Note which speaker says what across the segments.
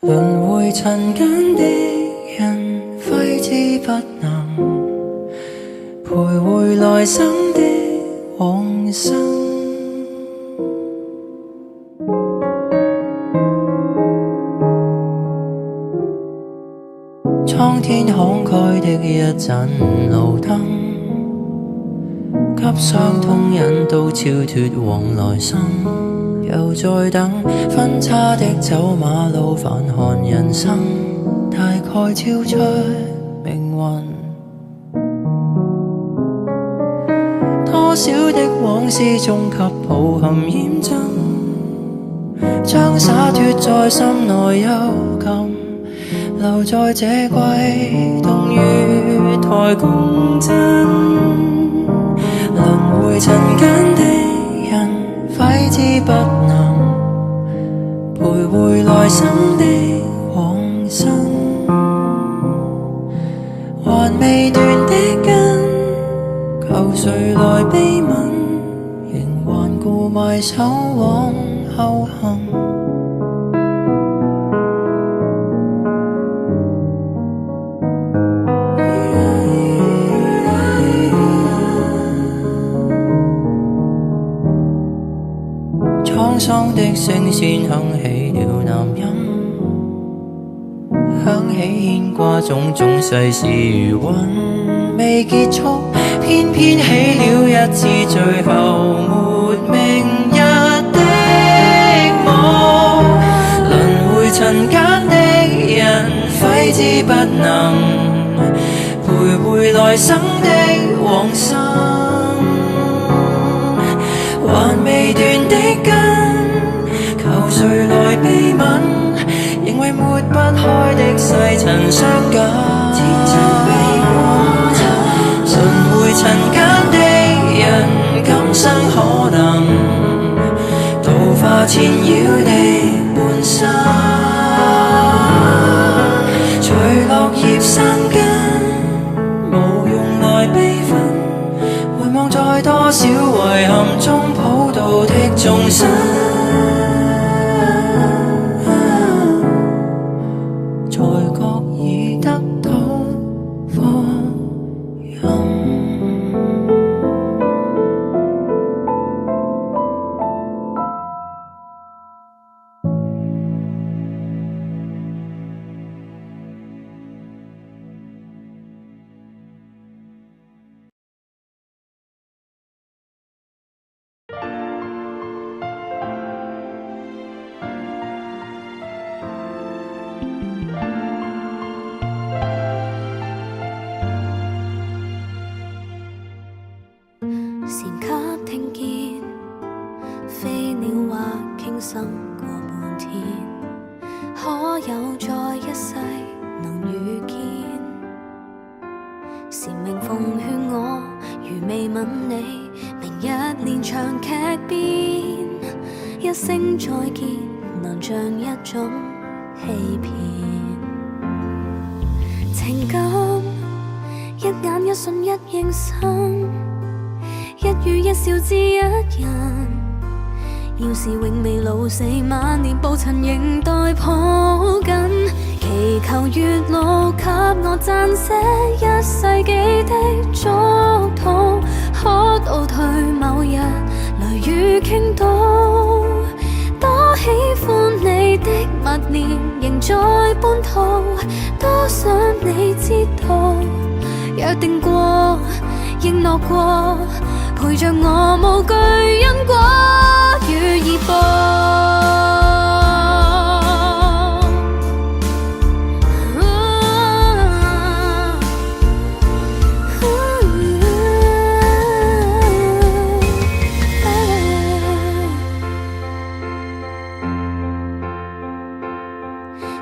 Speaker 1: 輪迴塵間的人，揮之不能，徘徊來生的往生。蒼天慷慨的一盞路燈，給傷痛引導超脫往來生。又在等分岔的走馬路，反看人生，大概超出命運。多少的往事終給抱憾驗證，將灑脫在心內幽禁，留在這季冬雨台共振。輪迴塵間的人，揮之不能，徘徊來生的往生。還未斷的根，求誰來悲憫，仍頑固埋首往後行。滄桑的聲線響起了南音，響起牽掛種種世事餘韻未結束，偏偏起了一次最後沒明日的夢。輪迴塵間的人，揮之不能，徘徊來生的往生。還未斷的根，求誰來悲憫，仍為抹不開的細塵相緊。輪迴塵間的人，今生可能度化纏繞的半生。隨落葉生根，無用來悲憤，回望在多少遺憾中抱到的眾生。
Speaker 2: 弦給聽見，飛鳥或傾心過半天，可有在一世能遇見？禪冥奉勸我，如未吻你，明日連場劇變，一聲再見，能像一種欺騙。情感一眼一瞬一應生，一語一笑知一人。要是永未老死，萬年暴塵仍待抱緊。祈求月老給我撰寫一世紀的祝禱，可倒退某日雷雨傾倒。多喜歡你的默念仍在半途，多想你知道，約定過應諾過，陪着我無懼因果與業報。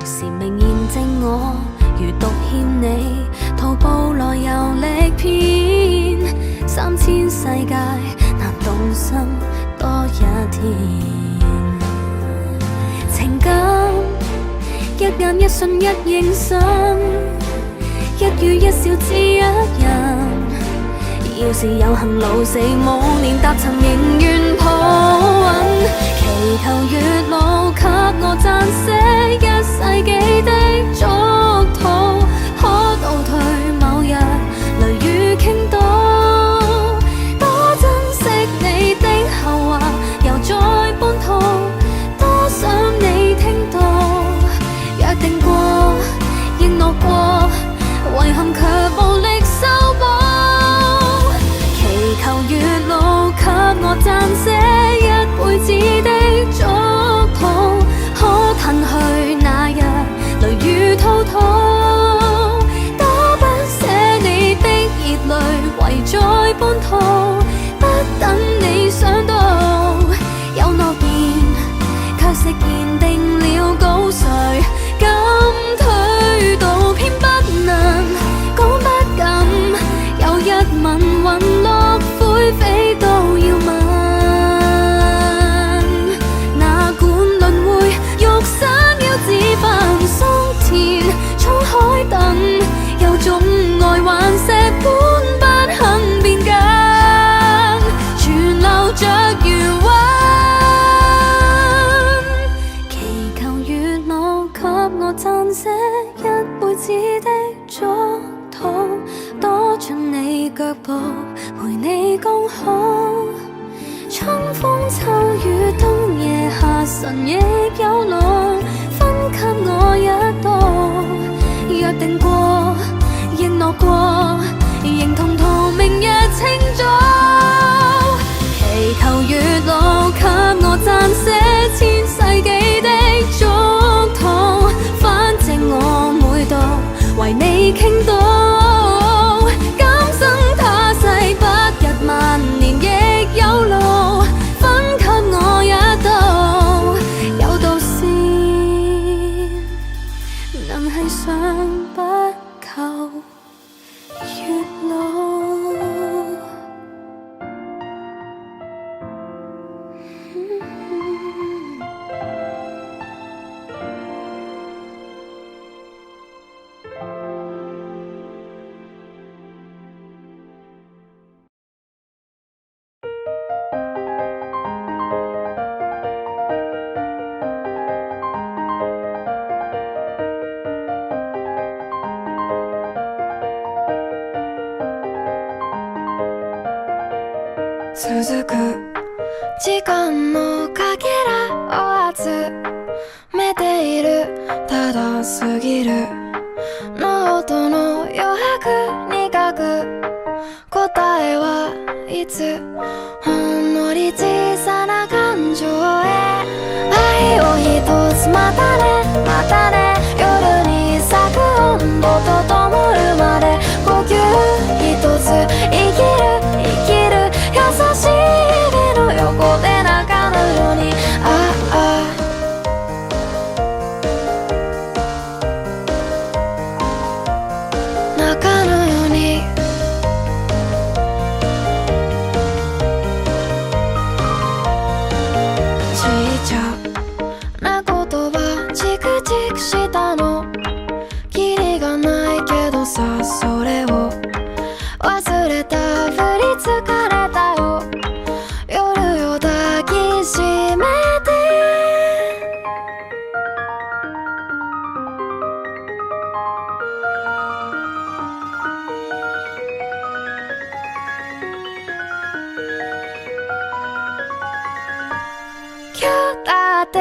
Speaker 2: 時明驗證我如獨欠你，徒步來遊歷遍3000世界，難動心多一天。情感一眼一瞬一應生，一語一笑知一人。要是有幸老死無年踏尋，仍願抱穩。祈求月老給我撰寫一世紀若是奠定了稿，誰敢推倒？偏不能，講不敢，有一吻隕落灰飛都要吻。哪管輪迴，肉身要自焚，桑田滄海等，有種愛頑石般不肯變更，存留着餘溫。祈求月老給我撰寫一輩子的囑禱，多進你腳步，陪你剛好。春風秋雨冬夜夏晨亦有路，分給我一道。約定過，認諾過，認同途明日清早。祈求月老給我撰寫千世紀的囑禱，反正我每度為你傾倒，今生他世不日萬年亦有路，分給我一道，有道是能繫上不求月老。
Speaker 3: 続く時間のかけらを集めている、ただ過ぎるノートの余白に書く答えはいつ、ほんのり小さな感情へ愛を一つまたねまたね、夜に咲く温度と灯るまで呼吸一つ生きる生きる、優しい指の横で泣かぬように、ああ泣かぬように、ちっちゃな言葉チクチクしたの、キリがないけどさ、それを忘れたふり疲れたよ、夜を抱きしめて今日だって